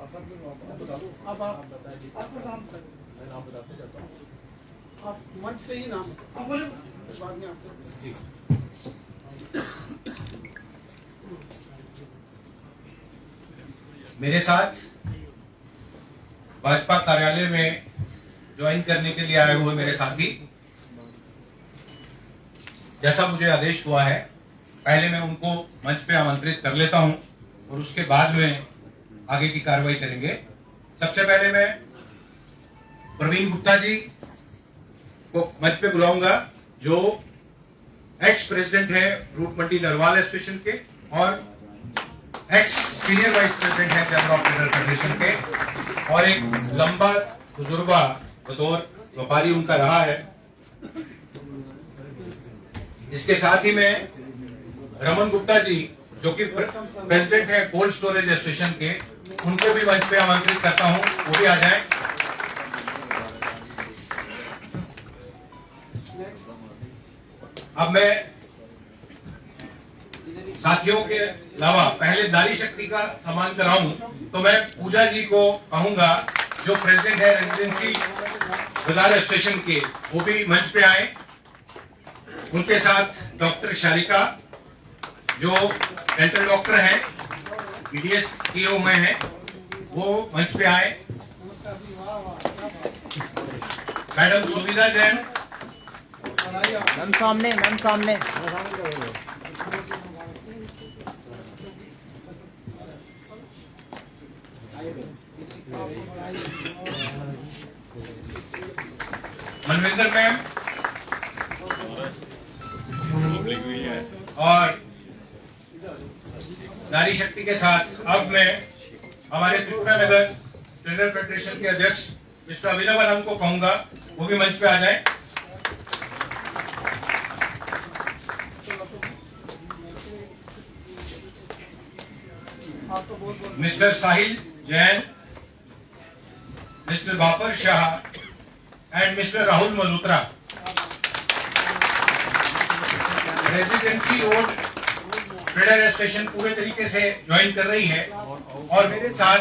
अब आपका नाम आप बताते जाता हूँ, आप मंच से ही नाम आप बोले बाद में आपको। मेरे साथ भाजपा कार्यालय में ज्वाइन करने के लिए आए हुए मेरे साथी, जैसा मुझे आदेश हुआ है, पहले मैं उनको मंच पे आमंत्रित कर लेता हूं और उसके बाद में आगे की कार्रवाई करेंगे। सबसे पहले मैं प्रवीण गुप्ता जी को मंच पे बुलाऊंगा, जो एक्स प्रेसिडेंट है रूट मंडी नरवाल एसोसिएशन के और एक्स सीनियर वाइस प्रेसिडेंट है चैम्बर ऑफ ट्रेडर फेडरेशन के, और एक लंबा तजुर्बा बतौर व्यापारी उनका रहा है। इसके साथ ही में रमन गुप्ता जी, जो कि प्रेसिडेंट है कोल्ड स्टोरेज एसोसिएशन के, उनको भी मंच पे आमंत्रित करता हूं, वो भी आ जाएं। अब मैं साथियों के अलावा पहले नारी शक्ति का सम्मान कराऊं, तो मैं पूजा जी को कहूंगा, जो प्रेसिडेंट है रेजिडेंसी बाजार एसोसिएशन के, वो भी मंच पे आए। उनके साथ डॉक्टर शारिका, जो डेंटल डॉक्टर हैं, ईडीएस किए हुए हैं, वो मंच पे आए। मैडम सुविधा जैन, मैम सामने, मैम सामने। मनविंदर मैम, और नारी शक्ति के साथ अब मैं हमारे त्रिपुरा नगर ट्रेडर फेडरेशन के अध्यक्ष मिस्टर अभिनव आनंद को कहूंगा, वो भी मंच पे आ जाए। मिस्टर साहिल जैन, मिस्टर बापर Shah and mister Rahul Malhotra. Residency road trader association पूरे तरीके से ज्वाइन कर रही है, और मेरे साथ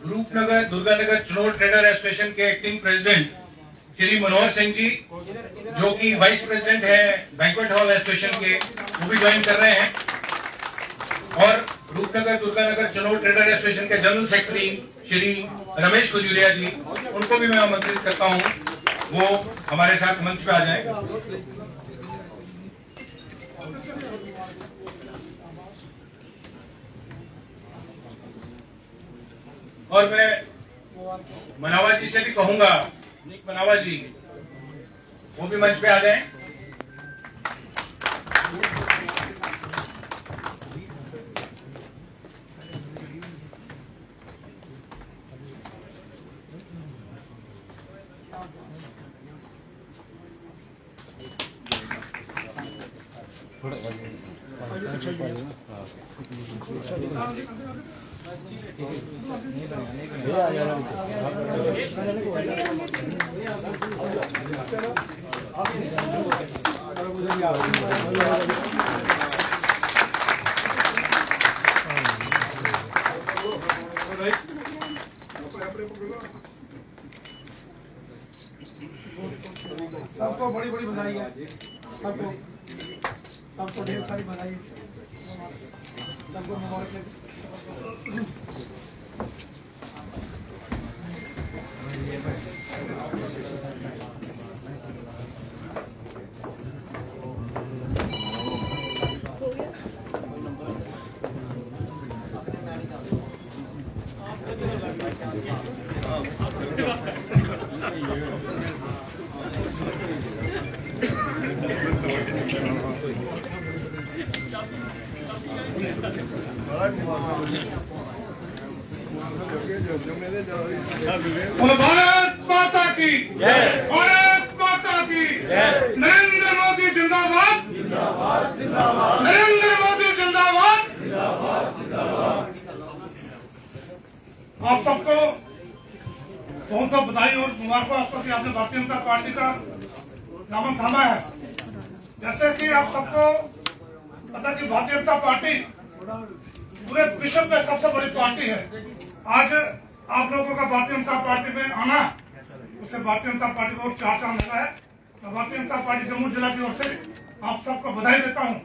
रूपनगर दुर्गानगर चनोर ट्रेडर एसोसिएशन के एक्टिंग प्रेसिडेंट श्री मनोहर सिंह जी, जो कि वाइस प्रेसिडेंट है बैंक्वेट हॉल एसोसिएशन के, वो भी ज्वाइन कर रहे हैं, और रूपनगर दुर्गानगर चनोर ट्रेडर एसोसिएशन के जनरल सेक्रेटरी श्री रमेश खजूरिया जी, उनको भी मैं आमंत्रित करता हूं, वो हमारे साथ मंच पे आ जाएं। और मैं मनावा जी से भी कहूंगा, मनावा जी, वो भी मंच पे आ जाएं। सबको बड़ी बड़ी बधाई है, सबको ढेर सारी बधाई, सबको मुबारक। भारत माता की जय, भारत माता की जय, नरेंद्र मोदी जिंदाबाद, नरेंद्र मोदी जिंदाबाद। आप सबको बहुत बहुत बधाई और मुबारक आपको कि आपने भारतीय जनता पार्टी का दामन थामा है। जैसे कि आप सबको पता कि भारतीय जनता पार्टी पूरे विश्व में सबसे बड़ी पार्टी है। आज आप लोगों का भारतीय जनता पार्टी में आना, उससे भारतीय जनता पार्टी को चार चांद लगा है। तो भारतीय जनता पार्टी जम्मू जिला की ओर से आप सबको बधाई देता हूँ।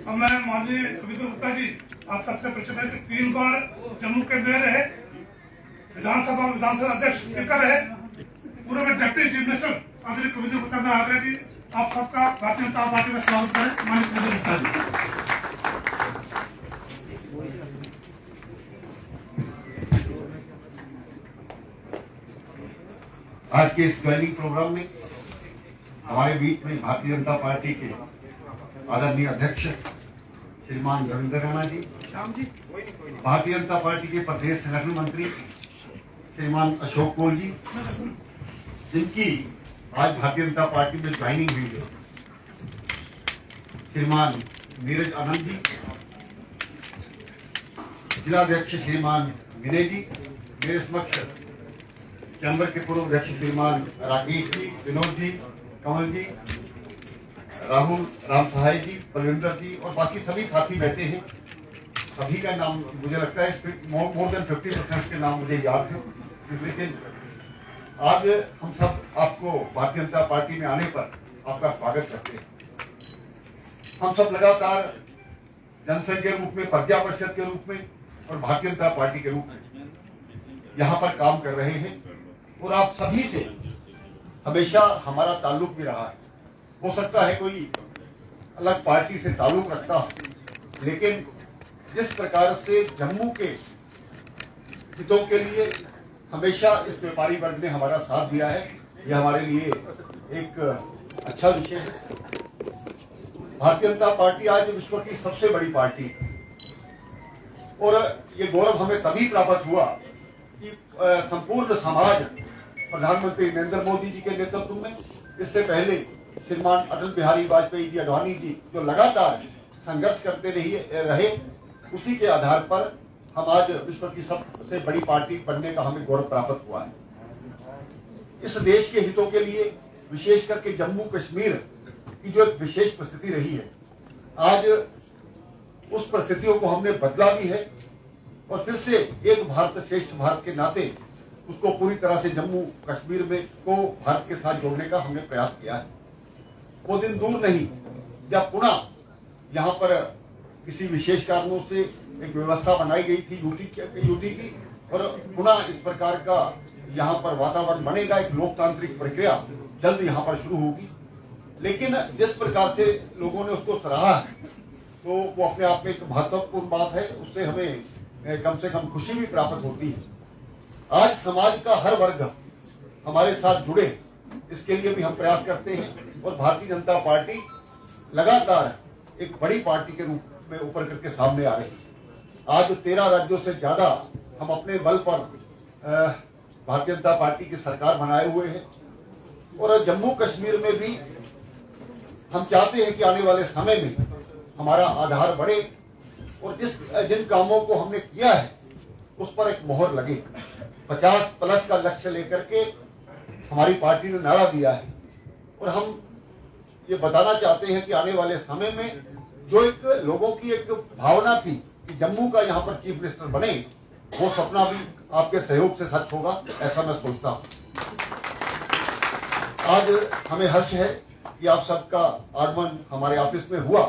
और मैं माननीय विदुर गुप्ता जी, आप सबसे परिचित है कि 3 बार जम्मू के मेयर रहे, विधानसभा अध्यक्ष, स्पीकर है, पूर्व में डिप्टी चीफ मिनिस्टर। आदरणीय विदुर गुप्ता ने आग्रह की आप सबका भारतीय जनता पार्टी में स्वागत करें। माननीय विदुर गुप्ता जी, आज के इस ज्वाइनिंग प्रोग्राम में हमारे बीच में भारतीय जनता पार्टी के आदरणीय अध्यक्ष श्रीमान रविंद्र राणा जी, भारतीय जनता पार्टी के प्रदेश संगठन मंत्री श्रीमान अशोक कोल जी, जिनकी आज भारतीय जनता पार्टी में ज्वाइनिंग हुई है, श्रीमान नीरज आनंद जी, जिलाध्यक्ष श्रीमान विनय जी, मेरे समक्ष चैम्बर के पूर्व अध्यक्ष श्रीमान राकेश जी, विनोद जी, कमल जी, राहुल, राम सहाय जी, बलविंदर जी और बाकी सभी साथी बैठे हैं। सभी का नाम मुझे लगता है मोर देन 50% के नाम मुझे याद है, लेकिन आज हम सब आपको भारतीय जनता पार्टी में आने पर आपका स्वागत करते हैं। हम सब लगातार जनसंघ के रूप में, प्रज्ञा परिषद के रूप में और भारतीय जनता पार्टी के रूप में यहाँ पर काम कर रहे हैं और आप सभी से हमेशा हमारा ताल्लुक भी रहा है। हो सकता है कोई अलग पार्टी से ताल्लुक रखता हो, लेकिन जिस प्रकार से जम्मू के हितों के लिए हमेशा इस व्यापारी वर्ग ने हमारा साथ दिया है, यह हमारे लिए एक अच्छा विषय है। भारतीय जनता पार्टी आज विश्व की सबसे बड़ी पार्टी है और ये गौरव हमें तभी प्राप्त हुआ कि संपूर्ण समाज प्रधानमंत्री नरेंद्र मोदी जी के नेतृत्व में, इससे पहले श्रीमान अटल बिहारी वाजपेयी जी, अडवाणी जी, जो लगातार संघर्ष करते रहे, उसी के आधार पर हम आज विश्व की सबसे बड़ी पार्टी बनने का हमें गौरव प्राप्त हुआ है। इस देश के हितों के लिए, विशेष करके जम्मू कश्मीर की जो एक विशेष परिस्थिति रही है, आज उस परिस्थितियों को हमने बदला भी है और फिर से एक भारत श्रेष्ठ भारत के नाते उसको पूरी तरह से जम्मू कश्मीर में को भारत के साथ जोड़ने का हमने प्रयास किया है। वो दिन दूर नहीं जब पुनः यहाँ पर किसी विशेष कारणों से एक व्यवस्था बनाई गई थी यूटी की और पुनः इस प्रकार का यहाँ पर वातावरण बनेगा, एक लोकतांत्रिक प्रक्रिया जल्द यहाँ पर शुरू होगी। लेकिन जिस प्रकार से लोगों ने उसको सराहा है तो वो अपने आप में एक महत्वपूर्ण बात है, उससे हमें कम से कम खुशी भी प्राप्त होती है। आज समाज का हर वर्ग हमारे साथ जुड़े, इसके लिए भी हम प्रयास करते हैं और भारतीय जनता पार्टी लगातार एक बड़ी पार्टी के रूप में ऊपर करके सामने आ रही है। आज 13 राज्यों से ज्यादा हम अपने बल पर भारतीय जनता पार्टी की सरकार बनाए हुए हैं और जम्मू कश्मीर में भी हम चाहते हैं कि आने वाले समय में हमारा आधार बढ़े और जिन कामों को हमने किया है उस पर एक मोहर लगे। 50+ का लक्ष्य लेकर के हमारी पार्टी ने नारा दिया है और हम ये बताना चाहते हैं कि आने वाले समय में जो एक लोगों की एक भावना थी कि जम्मू का यहाँ पर चीफ मिनिस्टर बने, वो सपना भी आपके सहयोग से सच होगा, ऐसा मैं सोचता हूँ। आज हमें हर्ष है कि आप सबका आगमन हमारे ऑफिस में हुआ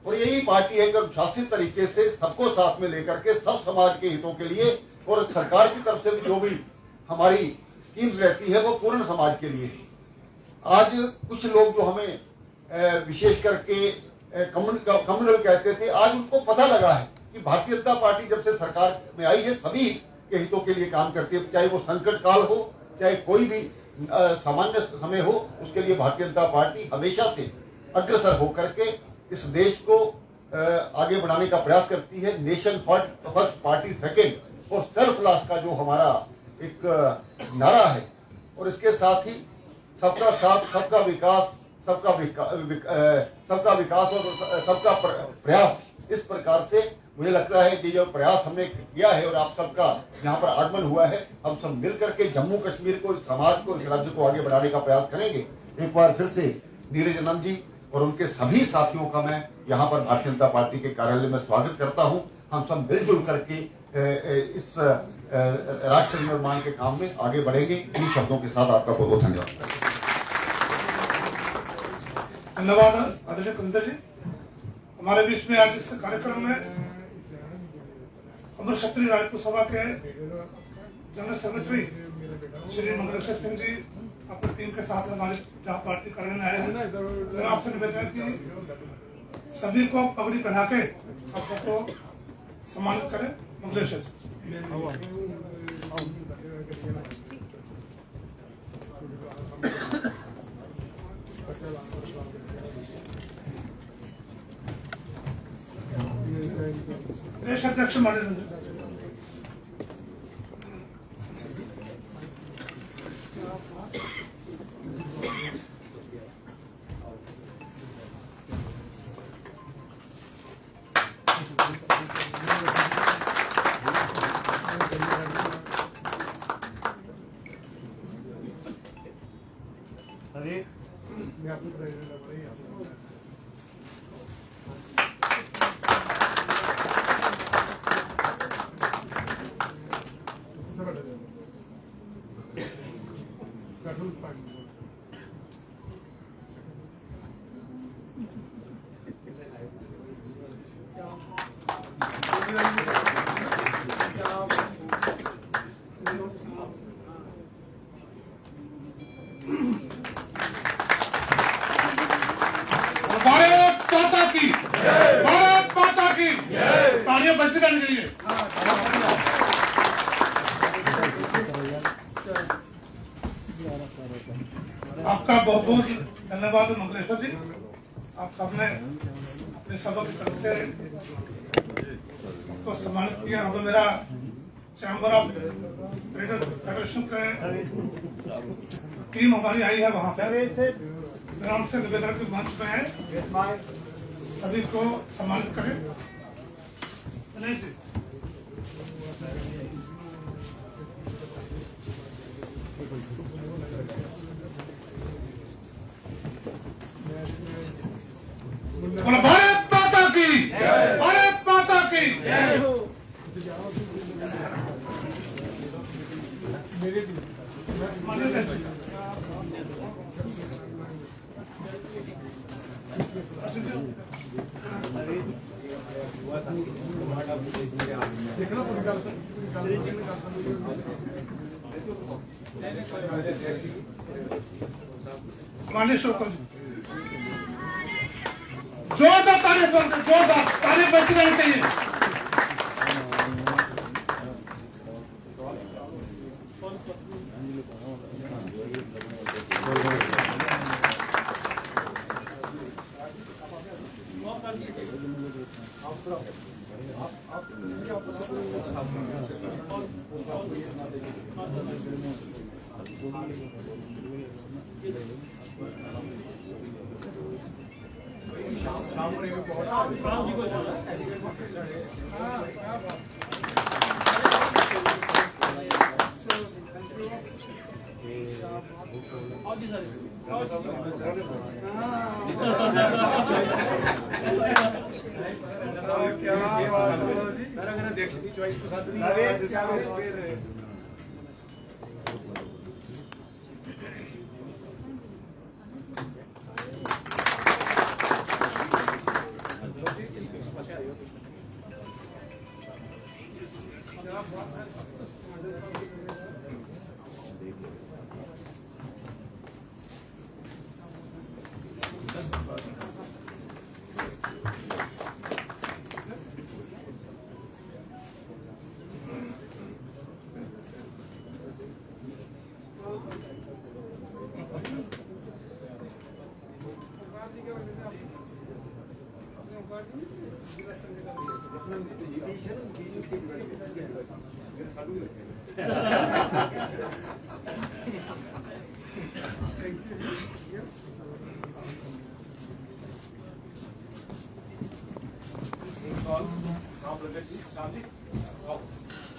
और यही पार्टी है कि अनुशासित तरीके से सबको साथ में लेकर के सब समाज के हितों के लिए और सरकार की तरफ से भी जो भी हमारी स्कीम्स रहती है वो पूर्ण समाज के लिए। आज कुछ लोग जो हमें विशेष करके कम्युनल कहते थे, आज उनको पता लगा है कि भारतीय जनता पार्टी जब से सरकार में आई है सभी के हितों के लिए काम करती है, चाहे वो संकट काल हो, चाहे कोई भी सामान्य समय हो, उसके लिए भारतीय जनता पार्टी हमेशा से अग्रसर होकर के इस देश को आगे बढ़ाने का प्रयास करती है। नेशन फर्स्ट पार्टी सेकेंड और सेल्फ लास्ट का जो हमारा एक नारा है और इसके साथ ही सबका साथ, सबका विकास, सबका विकास और सबका प्रयास, इस प्रकार से मुझे लगता है कि जो प्रयास हमने किया है और आप सबका यहाँ पर आगमन हुआ है, हम सब मिलकर के जम्मू कश्मीर को, इस समाज को, इस राज्य को आगे बढ़ाने का प्रयास करेंगे। एक बार फिर से नीरज आनंद जी और उनके सभी साथियों का मैं यहाँ पर भारतीय जनता पार्टी के कार्यालय में स्वागत करता हूँ। हम सब मिलजुल करके इस राष्ट्र निर्माण के काम में आगे बढ़ेंगे। इन शब्दों के साथ आपका बहुत बहुत धन्यवाद। धन्यवाद आदरणीय कविंदर जी। हमारे बीच में आज इस कार्यक्रम में अमर क्षत्रिय राजपूत सभा के जनरल सेक्रेटरी श्री मंगलेश्वर सिंह जी अपनी टीम के साथ हमारी जहाँ पार्टी करने में आए हैं। मैं आपसे निवेदन है कि सभी को पगड़ी पहना के आप सबको सम्मानित करें। मंगलेश्वर जी। प्रदेश अध्यक्ष मंडल भारत माता की तालियां बजती रहनी चाहिए। आपका बहुत बहुत धन्यवाद मंगलेश्वर जी। आप सबने अपने सभा की तरफ से सबको सम्मानित किया। अब मेरा चैम्बर ऑफ फेडरेशन के टीम हमारी आई है वहाँ पे। मेरा उनसे निवेदन के मंच में है सभी को सम्मानित करें। दिनेश जी। बोलो भारत माता की, भारत माता की। माननीय शोकल जोरदार ताली, जोरदार ताली बजती रहनी चाहिए।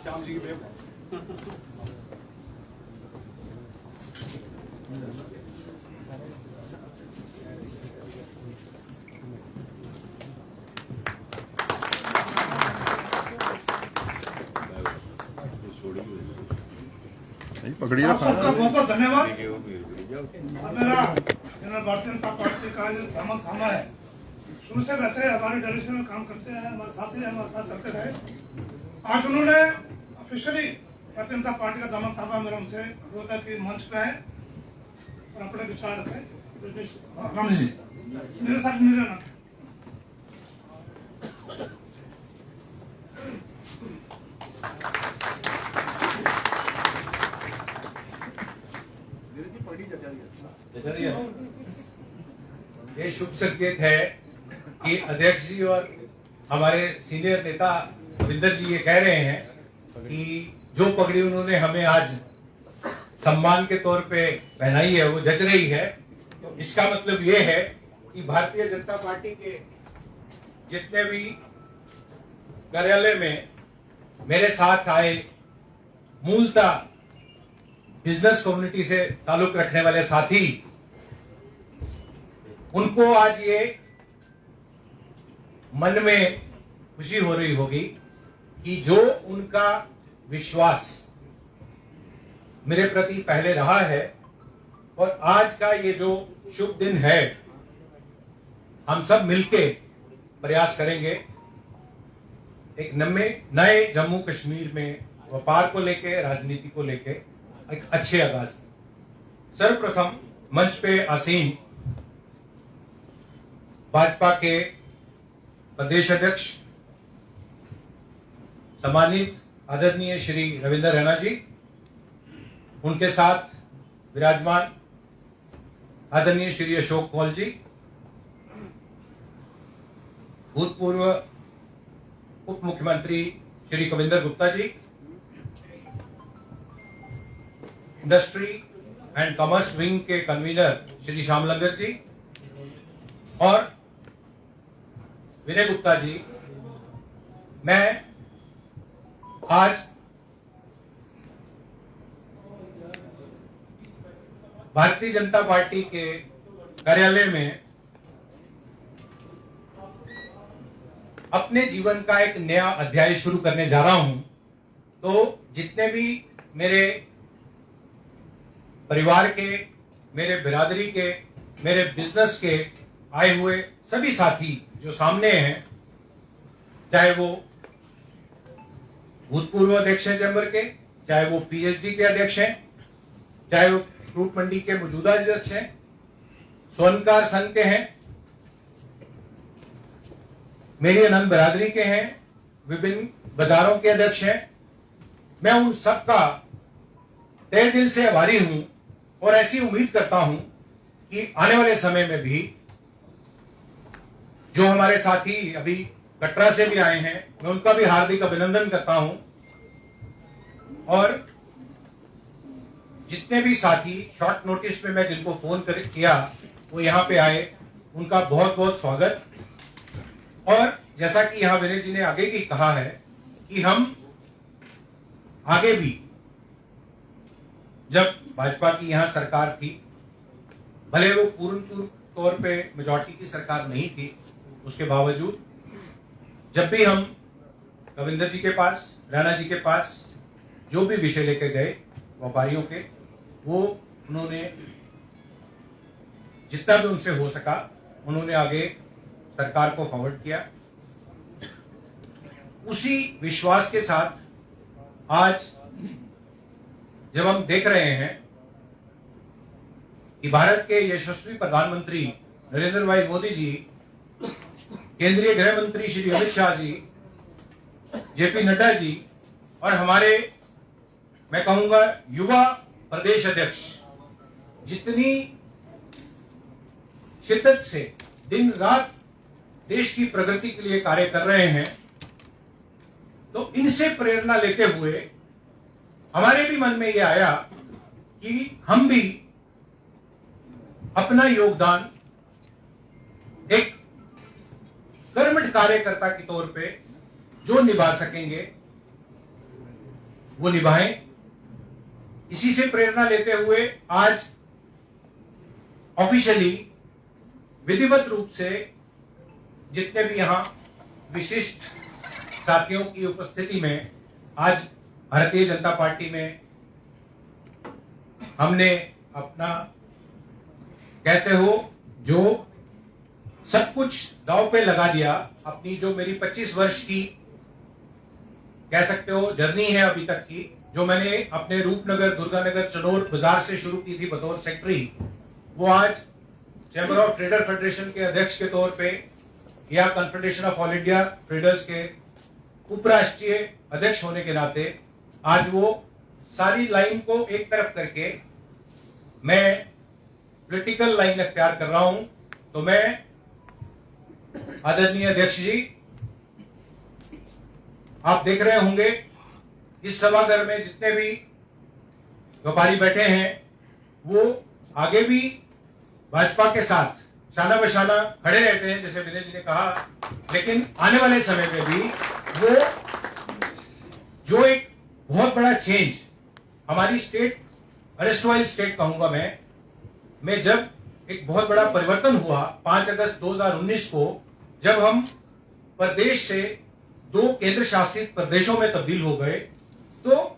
श्याम जी की पकड़ी आप सबका बहुत बहुत धन्यवाद। रखा मेरा भारतीय जनता पार्टी का जो दामन थामा है, शुरू से वैसे हमारी डायरेक्शन में काम करते हैं, हमारे साथी हैं, हमारे साथ चलते रहे। आज उन्होंने ऑफिशियली भारतीय जनता पार्टी का दामन थामा, मेरा उनसे अनुरोध है कि मंच पे है और अपने विचार रखें। राम जी मेरे साथ नहीं रहना। ये शुभ संकेत है कि अध्यक्ष जी और हमारे सीनियर नेता रविंदर जी ये कह रहे हैं कि जो पगड़ी उन्होंने हमें आज सम्मान के तौर पे पहनाई है वो जच रही है। तो इसका मतलब ये है कि भारतीय जनता पार्टी के जितने भी कार्यालय में मेरे साथ आए मूलतः बिजनेस कम्युनिटी से ताल्लुक रखने वाले साथी, उनको आज ये मन में खुशी हो रही होगी कि जो उनका विश्वास मेरे प्रति पहले रहा है और आज का ये जो शुभ दिन है, हम सब मिलके प्रयास करेंगे एक नए जम्मू कश्मीर में व्यापार को लेके, राजनीति को लेके एक अच्छे आगाज। सर्वप्रथम मंच पे आसीन भाजपा के प्रदेश अध्यक्ष सम्मानित आदरणीय श्री रविंद्र रैना जी, उनके साथ विराजमान आदरणीय श्री अशोक कौल जी, भूतपूर्व उप मुख्यमंत्री Shri Kavinder Gupta ji, industry and commerce wing के कन्वीनर श्री श्याम लंगर जी और विनय गुप्ता जी। मैं आज भारतीय जनता पार्टी के कार्यालय में अपने जीवन का एक नया अध्याय शुरू करने जा रहा हूं। तो जितने भी मेरे परिवार के, मेरे बिरादरी के, मेरे बिजनेस के आए हुए सभी साथी जो सामने हैं, चाहे वो भूतपूर्व अध्यक्ष हैं चैम्बर के, चाहे वो पीएचडी के अध्यक्ष हैं, चाहे वो फ्रूट मंडी के मौजूदा अध्यक्ष हैं, स्वर्णकार संघ के हैं, मेरी अनंत बिरादरी के हैं, विभिन्न बाजारों के अध्यक्ष हैं, मैं उन सबका तहे दिल से आभारी हूं और ऐसी उम्मीद करता हूं कि आने वाले समय में भी जो हमारे साथी अभी कटरा से भी आए हैं, मैं उनका भी हार्दिक अभिनंदन करता हूं। और जितने भी साथी शॉर्ट नोटिस में मैं जिनको फोन किया वो यहां पे आए, उनका बहुत बहुत स्वागत। और जैसा कि यहां विनय जी ने आगे भी कहा है कि हम आगे भी, जब भाजपा की यहां सरकार थी, भले वो पूर्ण तौर पे मेजॉरिटी की सरकार नहीं थी, उसके बावजूद जब भी हम कविंदर जी के पास, राणा जी के पास जो भी विषय लेके गए व्यापारियों के, वो उन्होंने जितना भी उनसे हो सका उन्होंने आगे सरकार को फॉरवर्ड किया। उसी विश्वास के साथ आज जब हम देख रहे हैं कि भारत के यशस्वी प्रधानमंत्री नरेंद्र भाई मोदी जी, केंद्रीय गृह मंत्री श्री अमित शाह जी, जेपी नड्डा जी और हमारे, मैं कहूंगा, युवा प्रदेश अध्यक्ष जितनी शिद्दत से दिन रात देश की प्रगति के लिए कार्य कर रहे हैं, तो इनसे प्रेरणा लेते हुए हमारे भी मन में यह आया कि हम भी अपना योगदान एक कर्मठ कार्यकर्ता के तौर पे जो निभा सकेंगे वो निभाएं। इसी से प्रेरणा लेते हुए आज ऑफिशियली विधिवत रूप से जितने भी यहां विशिष्ट साथियों की उपस्थिति में आज भारतीय जनता पार्टी में हमने अपना कहते हो जो सब कुछ दांव पे लगा दिया। अपनी जो मेरी 25 वर्ष की कह सकते हो जर्नी है अभी तक की, जो मैंने अपने रूपनगर, दुर्गानगर, चनोर बाजार से शुरू की थी बतौर सेक्रेटरी, वो आज चैम्बर ऑफ ट्रेडर फेडरेशन के अध्यक्ष के तौर पे या confederation of all India traders के उपराष्ट्रीय अध्यक्ष होने के नाते आज वो सारी लाइन को एक तरफ करके मैं पॉलिटिकल लाइन अख्तियार कर रहा हूं। तो मैं आदरणीय अध्यक्ष जी, आप देख रहे होंगे इस सभागार में जितने भी व्यापारी बैठे हैं वो आगे भी भाजपा के साथ शाना बशाना खड़े रहते हैं, जैसे विनय जी ने कहा, लेकिन आने वाले समय में भी वो जो एक बहुत बड़ा चेंज हमारी स्टेट, अरेस्टवाइल स्टेट कहूंगा मैं जब एक बहुत बड़ा परिवर्तन हुआ 5 अगस्त 2019 को, जब हम प्रदेश से 2 केंद्र शासित प्रदेशों में तब्दील हो गए, तो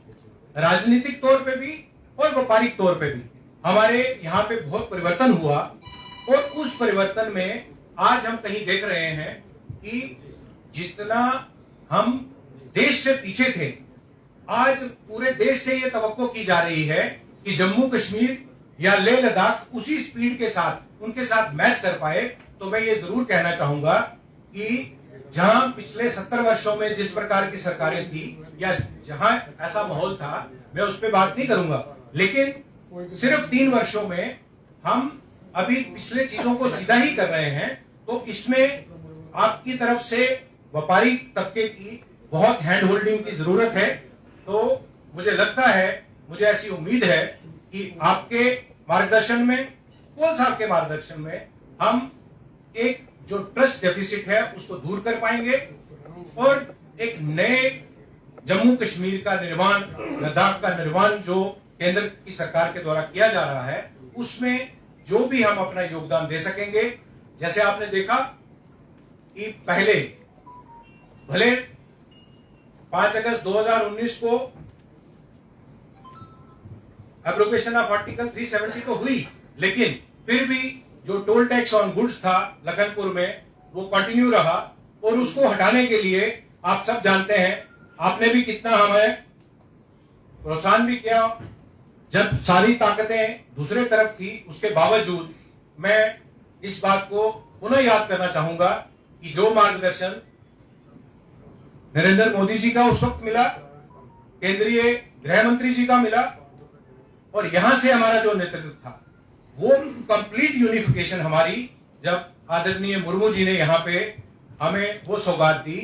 राजनीतिक तौर पे भी और व्यापारिक तौर पे भी हमारे यहाँ पे बहुत परिवर्तन हुआ। और उस परिवर्तन में आज हम कहीं देख रहे हैं कि जितना हम देश से पीछे थे, आज पूरे देश से यह तवक्को की जा रही है कि जम्मू कश्मीर या लेह लद्दाख उसी स्पीड के साथ उनके साथ मैच कर पाए। तो मैं ये जरूर कहना चाहूंगा कि जहां पिछले 70 वर्षों में जिस प्रकार की सरकारें थी या जहां ऐसा माहौल था, मैं उस पर बात नहीं करूंगा, लेकिन सिर्फ 3 वर्षों में हम अभी पिछले चीजों को सीधा ही कर रहे हैं। तो इसमें आपकी तरफ से व्यापारी तबके की बहुत हैंड होल्डिंग की जरूरत है। तो मुझे लगता है, मुझे ऐसी उम्मीद है कि आपके मार्गदर्शन में, कोल साहब के मार्गदर्शन में, हम एक जो ट्रस्ट डेफिसिट है उसको दूर कर पाएंगे और एक नए जम्मू कश्मीर का निर्माण, लद्दाख का निर्माण जो केंद्र की सरकार के द्वारा किया जा रहा है, उसमें जो भी हम अपना योगदान दे सकेंगे। जैसे आपने देखा कि पहले भले 5 अगस्त 2019 को एब्रोगेशन ऑफ आर्टिकल 370 तो हुई, लेकिन फिर भी जो टोल टैक्स ऑन गुड्स था लखनपुर में, वो कंटिन्यू रहा। और उसको हटाने के लिए आप सब जानते हैं, आपने भी कितना हमें प्रोत्साहन भी किया, जब सारी ताकतें दूसरे तरफ थी। उसके बावजूद मैं इस बात को पुनः याद करना चाहूंगा कि जो मार्गदर्शन नरेंद्र मोदी जी का उस वक्त मिला, केंद्रीय गृह मंत्री जी का मिला, और यहां से हमारा जो नेतृत्व था, वो कंप्लीट यूनिफिकेशन हमारी, जब आदरणीय मुर्मू जी ने यहाँ पे हमें वो सौगात दी,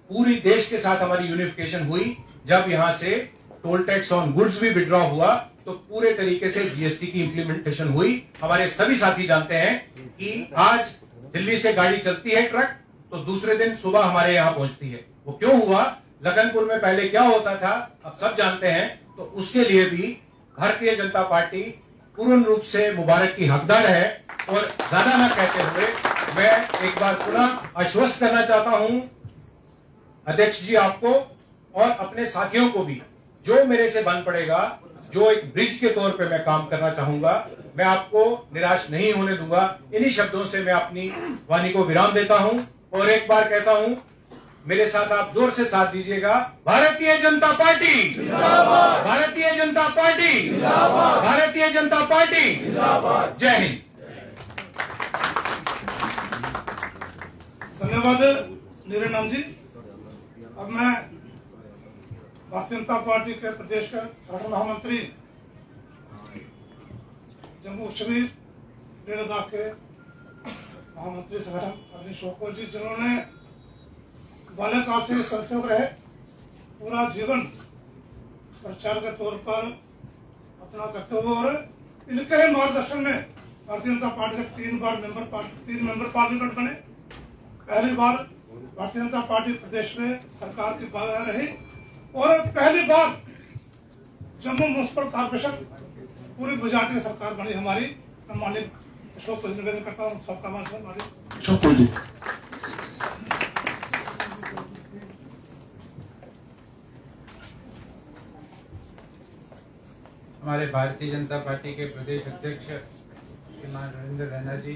पूरी देश के साथ हमारी यूनिफिकेशन हुई। जब यहां से टोल टैक्स ऑन गुड्स भी विड्रॉ हुआ, तो पूरे तरीके से जीएसटी की इंप्लीमेंटेशन हुई। हमारे सभी साथी जानते हैं कि आज दिल्ली से गाड़ी चलती है ट्रक, तो दूसरे दिन सुबह हमारे यहाँ पहुंचती है। वो क्यों हुआ? लखनपुर में पहले क्या होता था, अब सब जानते हैं। तो उसके लिए भी भारतीय जनता पार्टी पूर्ण रूप से मुबारक की हकदार है। और ज्यादा न कहते हुए मैं एक बार पुनः आश्वस्त करना चाहता हूं अध्यक्ष जी आपको और अपने साथियों को भी, जो मेरे से बन पड़ेगा, जो एक ब्रिज के तौर पे मैं काम करना चाहूंगा, मैं आपको निराश नहीं होने दूंगा। इन्हीं शब्दों से मैं अपनी वाणी को विराम देता हूं और एक बार कहता हूं, मेरे साथ आप जोर से साथ दीजिएगा। भारतीय जनता पार्टी जिंदाबाद, भारतीय जनता पार्टी जिंदाबाद, भारतीय जनता पार्टी जिंदाबाद। जय हिंद। धन्यवाद निरंजन जी। अब मैं भारतीय जनता पार्टी के प्रदेश के संगठन महामंत्री जम्मू कश्मीर लेह लद्दाख के महामंत्री संगठन आदरणीय शोको जी, जिन्होंने बाल्यकाल से स्वयंसेवक रहे, पूरा जीवन प्रचार के तौर पर अपना करते हुए, और इनके मार्गदर्शन में भारतीय जनता पार्टी के 3 मेंबर पार्लियामेंट बने। पहली बार भारतीय जनता पार्टी प्रदेश में सरकार की भागीदार रही और पहली बार जम्मू म्युनिसिपल कॉर्पोरेशन पूरी गुजरात की सरकार बनी हमारी। मैं माननीय अशोक को निवेदन करता हूँ, सबका माननीय अशोक जी। हमारे भारतीय जनता पार्टी के प्रदेश अध्यक्ष श्रीमान रविंद्र रैना जी,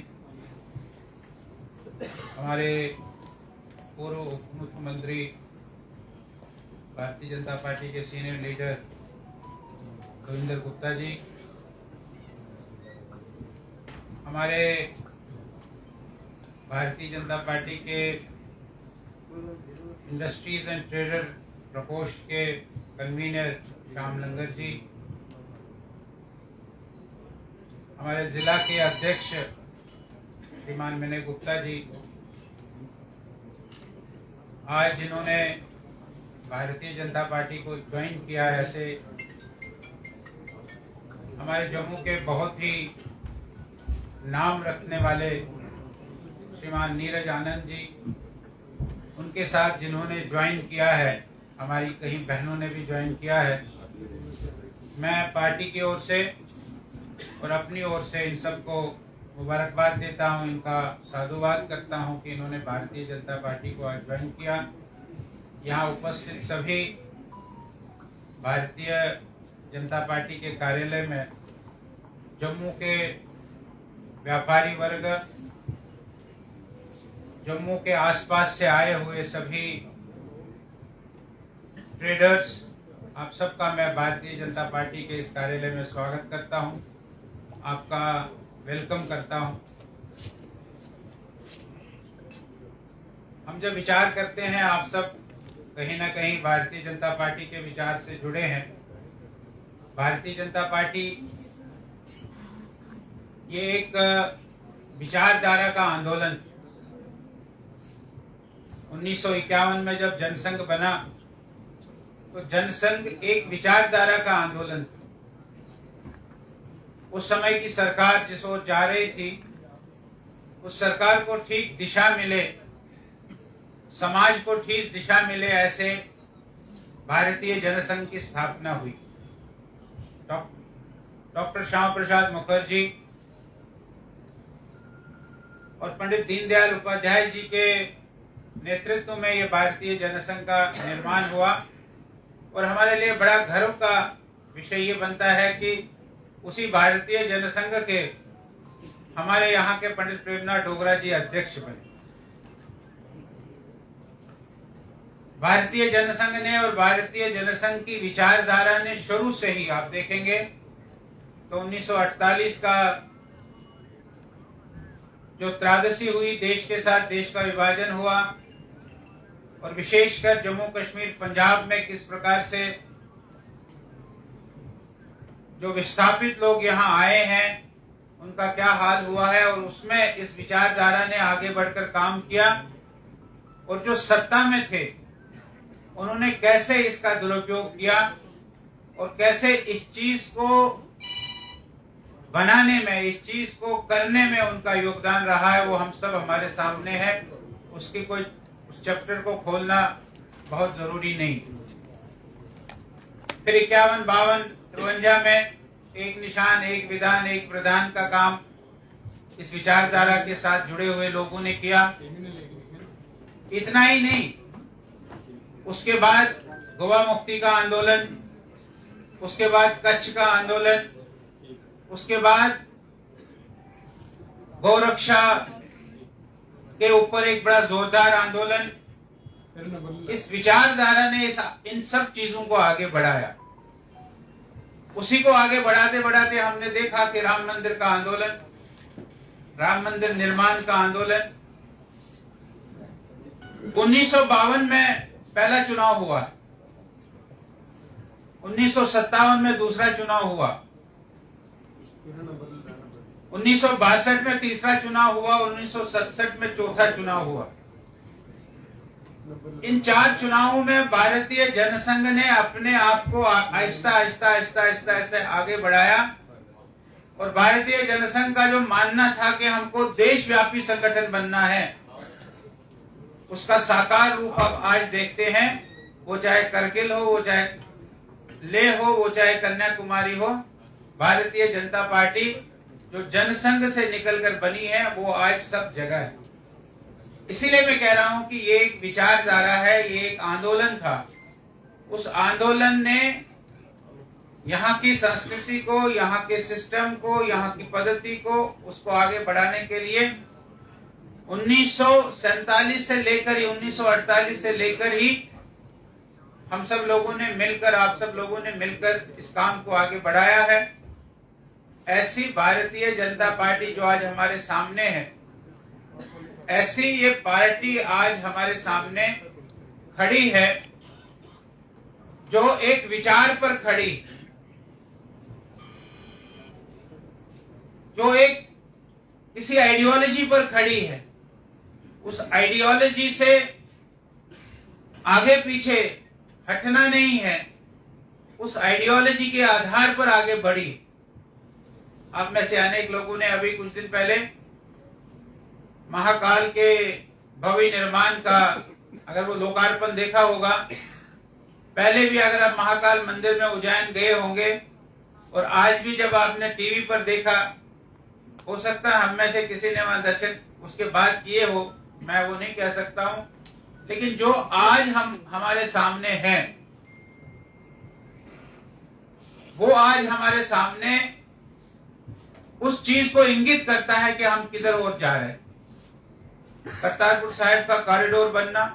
हमारे पूर्व उप मुख्यमंत्री भारतीय जनता पार्टी के सीनियर लीडर रविंद्र गुप्ता जी, हमारे भारतीय जनता पार्टी के इंडस्ट्रीज एंड ट्रेडर प्रकोष्ठ के कन्वीनर श्याम लंगर जी, हमारे जिला के अध्यक्ष श्रीमान विनय गुप्ता जी, आज जिन्होंने भारतीय जनता पार्टी को ज्वाइन किया, ऐसे हमारे जम्मू के बहुत ही नाम रखने वाले श्रीमान नीरज आनंद जी, उनके साथ जिन्होंने ज्वाइन किया है, हमारी कई बहनों ने भी ज्वाइन किया है। मैं पार्टी की ओर से और अपनी ओर से इन सबको मुबारकबाद देता हूं, इनका साधुवाद करता हूं कि इन्होंने भारतीय जनता पार्टी को आज ज्वाइन किया। यहाँ उपस्थित सभी भारतीय जनता पार्टी के कार्यालय में जम्मू के व्यापारी वर्ग, जम्मू के आसपास से आए हुए सभी ट्रेडर्स, आप सबका मैं भारतीय जनता पार्टी के इस कार्यालय में स्वागत करता हूं, आपका वेलकम करता हूं। हम जब विचार करते हैं, आप सब कहीं ना कहीं भारतीय जनता पार्टी के विचार से जुड़े हैं। भारतीय जनता पार्टी ये एक विचारधारा का आंदोलन, 1951 में जब जनसंघ बना तो जनसंघ एक विचारधारा का आंदोलन था। उस समय की सरकार जिस ओर जा रही थी, उस सरकार को ठीक दिशा मिले, समाज को ठीक दिशा मिले, ऐसे भारतीय जनसंघ की स्थापना हुई। डॉक्टर श्यामा प्रसाद मुखर्जी और पंडित दीनदयाल उपाध्याय जी के नेतृत्व में यह भारतीय जनसंघ का निर्माण हुआ। और हमारे लिए बड़ा गर्व का विषय ये बनता है कि उसी भारतीय जनसंघ के हमारे यहाँ के पंडित प्रेमनाथ डोगरा जी अध्यक्ष बने। भारतीय जनसंघ ने और भारतीय जनसंघ की विचारधारा ने शुरू से ही, आप देखेंगे तो 1948 का जो त्रासदी हुई, देश के साथ देश का विभाजन हुआ, और विशेषकर जम्मू कश्मीर पंजाब में किस प्रकार से जो विस्थापित लोग यहाँ आए हैं उनका क्या हाल हुआ है, और उसमें इस विचारधारा ने आगे बढ़कर काम किया। और जो सत्ता में थे उन्होंने कैसे इसका दुरुपयोग किया और कैसे इस चीज को बनाने में, इस चीज को करने में उनका योगदान रहा है, वो हम सब हमारे सामने है। उसकी कोई उस चैप्टर को खोलना बहुत जरूरी नहीं। फिर 51, 52, 53 में एक निशान, एक विधान, एक प्रधान का काम इस विचारधारा के साथ जुड़े हुए लोगों ने किया। इतना ही नहीं, उसके बाद गोवा मुक्ति का आंदोलन, उसके बाद कच्छ का आंदोलन, उसके बाद गौरक्षा के ऊपर एक बड़ा जोरदार आंदोलन। इस विचारधारा ने इन सब चीजों को आगे बढ़ाया। उसी को आगे बढ़ाते बढ़ाते हमने देखा कि राम मंदिर का आंदोलन, राम मंदिर निर्माण का आंदोलन, 1952 में पहला चुनाव हुआ, 1957 में दूसरा चुनाव हुआ, 1962 में तीसरा चुनाव हुआ, 1967 में चौथा चुनाव हुआ। इन 4 चुनावों में भारतीय जनसंघ ने अपने आप को आहिस्ता आहिस्ता आहिस्ता आहिस्ता आहिस्ता आगे बढ़ाया। और भारतीय जनसंघ का जो मानना था कि हमको देशव्यापी संगठन बनना है, उसका साकार रूप अब आज देखते हैं। वो चाहे करगिल हो, वो चाहे लेह हो, वो चाहे कन्याकुमारी हो, भारतीय जनता पार्टी जो जनसंघ से निकलकर बनी है वो आज सब जगह है। इसीलिए मैं कह रहा हूं कि ये एक विचारधारा है, ये एक आंदोलन था। उस आंदोलन ने यहाँ की संस्कृति को, यहाँ के सिस्टम को, यहाँ की पद्धति को, उसको आगे बढ़ाने के लिए 1947 से लेकर ही 1948 से लेकर ही हम सब लोगों ने मिलकर, आप सब लोगों ने मिलकर इस काम को आगे बढ़ाया है। ऐसी भारतीय जनता पार्टी जो आज हमारे सामने है, ऐसी ये पार्टी आज हमारे सामने खड़ी है, जो एक विचार पर खड़ी, जो एक किसी आइडियोलॉजी पर खड़ी है। उस आइडियोलॉजी से आगे पीछे हटना नहीं है, उस आइडियोलॉजी के आधार पर आगे बढ़ी। आप में से अनेक लोगों ने अभी कुछ दिन पहले महाकाल के भव्य निर्माण का अगर वो लोकार्पण देखा होगा। पहले भी अगर आप महाकाल मंदिर में उज्जैन गए होंगे और आज भी जब आपने टीवी पर देखा, हो सकता है हम में से किसी ने वहां दर्शन उसके बाद किए हो, मैं वो नहीं कह सकता हूं, लेकिन जो आज हमारे सामने है, वो आज हमारे सामने उस चीज को इंगित करता है कि हम किधर और जा रहे हैं। करतारपुर साहिब का कॉरिडोर बनना,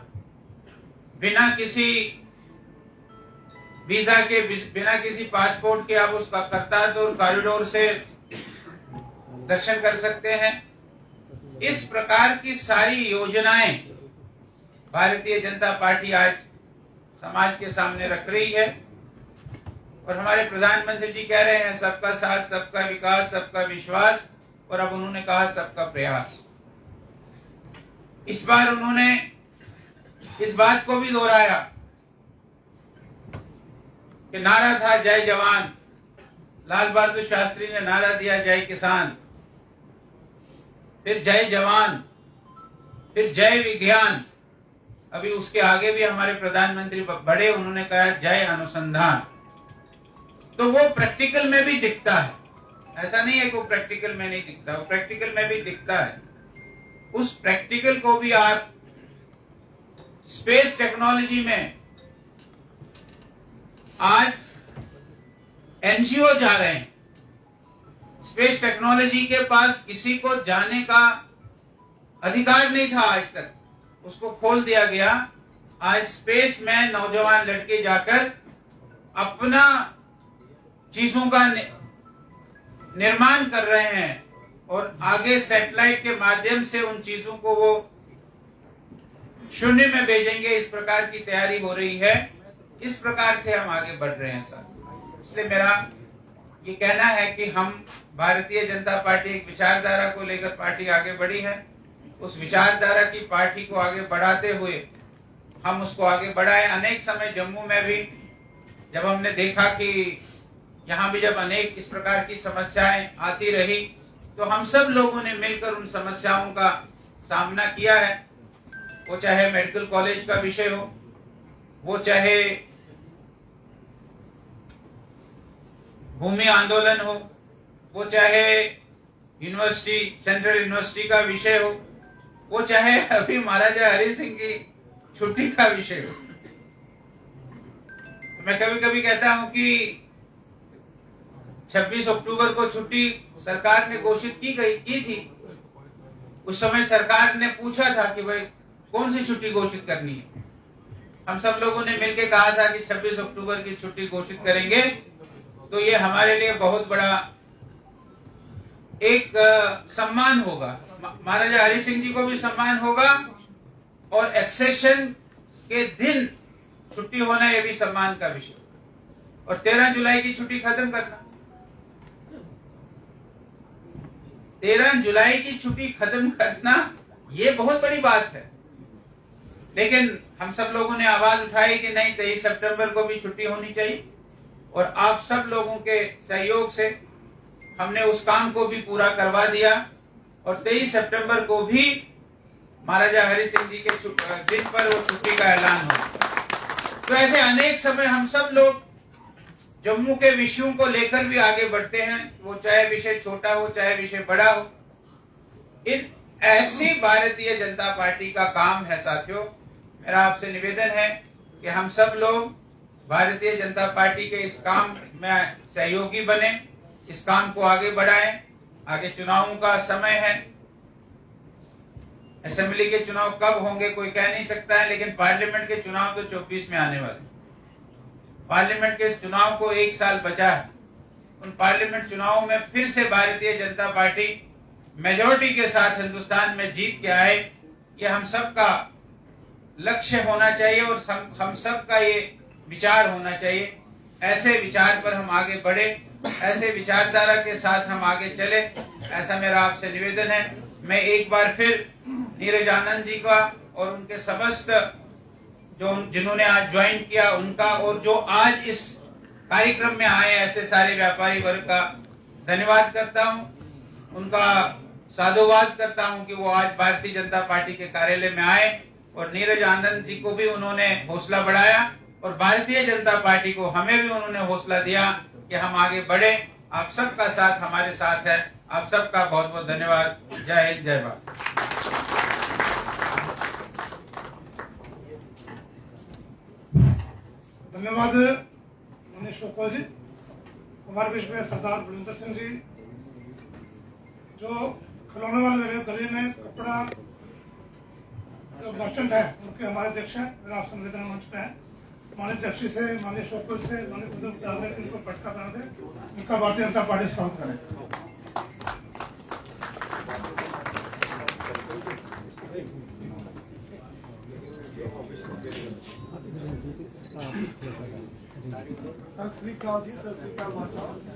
बिना किसी वीजा के, बिना किसी पासपोर्ट के आप उसका करतारपुर कॉरिडोर से दर्शन कर सकते हैं। इस प्रकार की सारी योजनाएं भारतीय जनता पार्टी आज समाज के सामने रख रही है। और हमारे प्रधानमंत्री जी कह रहे हैं सबका साथ, सबका विकास, सबका विश्वास, और अब उन्होंने कहा सबका प्रयास। इस बार उन्होंने इस बात को भी दोहराया कि नारा था जय जवान, लाल बहादुर शास्त्री ने नारा दिया जय किसान, फिर जय जवान, फिर जय विज्ञान। अभी उसके आगे भी हमारे प्रधानमंत्री बड़े, उन्होंने कहा जय अनुसंधान। तो वो प्रैक्टिकल में भी दिखता है, ऐसा नहीं है कि वो प्रैक्टिकल में नहीं दिखता, वो प्रैक्टिकल में भी दिखता है। उस प्रैक्टिकल को भी आप स्पेस टेक्नोलॉजी में आज एनजीओ जा रहे हैं। स्पेस टेक्नोलॉजी के पास किसी को जाने का अधिकार नहीं था आज तक, उसको खोल दिया गया। आज स्पेस में नौजवान लड़के जाकर अपना चीजों का निर्माण कर रहे हैं और आगे सैटेलाइट के माध्यम से उन चीजों को वो शून्य में भेजेंगे। इस प्रकार की तैयारी हो रही है। इस प्रकार से हम आगे बढ़ रहे हैं सर। इसलिए मेरा ये कहना है कि हम भारतीय जनता पार्टी एक विचारधारा को लेकर पार्टी आगे बढ़ी है। उस विचारधारा की पार्टी को आगे बढ़ाते हुए हम उसको आगे बढ़ाए। अनेक समय जम्मू में भी जब हमने देखा कि यहाँ भी जब अनेक इस प्रकार की समस्याएं आती रही, तो हम सब लोगों ने मिलकर उन समस्याओं का सामना किया है। वो चाहे मेडिकल कॉलेज का विषय हो, वो चाहे भूमि आंदोलन हो, वो चाहे यूनिवर्सिटी, सेंट्रल यूनिवर्सिटी का विषय हो, वो चाहे अभी महाराजा हरि सिंह की छुट्टी का विषय हो। मैं कभी कभी कहता हूं कि 26 अक्टूबर को छुट्टी सरकार ने घोषित की थी। उस समय सरकार ने पूछा था कि भाई कौन सी छुट्टी घोषित करनी है। हम सब लोगों ने मिलकर कहा था कि 26 अक्टूबर की छुट्टी घोषित करेंगे। तो ये हमारे लिए बहुत बड़ा एक सम्मान होगा, महाराजा हरि सिंह जी को भी सम्मान होगा, और एक्सेशन के दिन छुट्टी होना ये भी सम्मान का विषय। और 13 जुलाई की छुट्टी खत्म करना, 13 जुलाई की छुट्टी खत्म करना, ये बहुत बड़ी बात है। लेकिन हम सब लोगों ने आवाज उठाई कि नहीं, 23 सितंबर को भी छुट्टी होनी चाहिए। और आप सब लोगों के सहयोग से हमने उस काम को भी पूरा करवा दिया और 23 सितंबर को भी महाराजा हरि सिंह जी के दिन पर वो छुट्टी का ऐलान हुआ। तो ऐसे अनेक समय हम सब लोग जम्मू के विषयों को लेकर भी आगे बढ़ते हैं, वो चाहे विषय छोटा हो चाहे विषय बड़ा हो। इन ऐसी भारतीय जनता पार्टी का काम है। साथियों, मेरा आपसे निवेदन है कि हम सब लोग भारतीय जनता पार्टी के इस काम में सहयोगी बने, इस काम को आगे बढ़ाएं। आगे चुनावों का समय है, असेंबली के चुनाव कब होंगे कोई कह नहीं सकता है, लेकिन पार्लियामेंट के चुनाव तो 24 में आने वाले। पार्लियामेंट के चुनाव को 1 साल बचा है। उन पार्लियामेंट चुनावों में फिर से भारतीय जनता पार्टी मेजॉरिटी के साथ हिंदुस्तान में जीत के आए, ये हम सबका लक्ष्य होना चाहिए और हम सबका ये विचार होना चाहिए। ऐसे विचार पर हम आगे बढ़े, ऐसे विचारधारा के साथ हम आगे चले, ऐसा मेरा आपसे निवेदन है। मैं एक बार फिर नीरज आनंद जी का और उनके समस्त जिन्होंने आज ज्वाइन किया उनका, और जो आज इस कार्यक्रम में आए ऐसे सारे व्यापारी वर्ग का धन्यवाद करता हूं, उनका साधुवाद करता हूं कि वो आज भारतीय जनता पार्टी के कार्यालय में आए और नीरज आनंद जी को भी उन्होंने हौसला बढ़ाया और भारतीय जनता पार्टी को हमें भी उन्होंने हौसला दिया कि हम आगे बढ़े। आप सबका साथ हमारे साथ है। आप सबका बहुत बहुत धन्यवाद। जय हिंद, जय भारत। धन्यवाद मनीष शोकवाल जी। हमारे बीच में सरदार बलविंदर सिंह जी, जो खिलौने वाले गले में कपड़ा जो मर्चेंट है, उनके हमारे अध्यक्ष हैं, मेरा आप संवेदना मंच पे है। माननीय अध्यक्ष से, माननीय शोकवाल से, माननीय बुजुर्ग इनको पटका बना दे, इनका भारतीय जनता पार्टी स्वागत करें।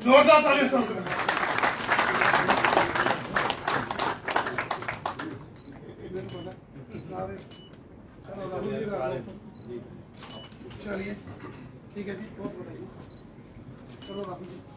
जोरदार ताली से चलिए ठीक है जी, बहुत बताइए। चलो राहुल जी।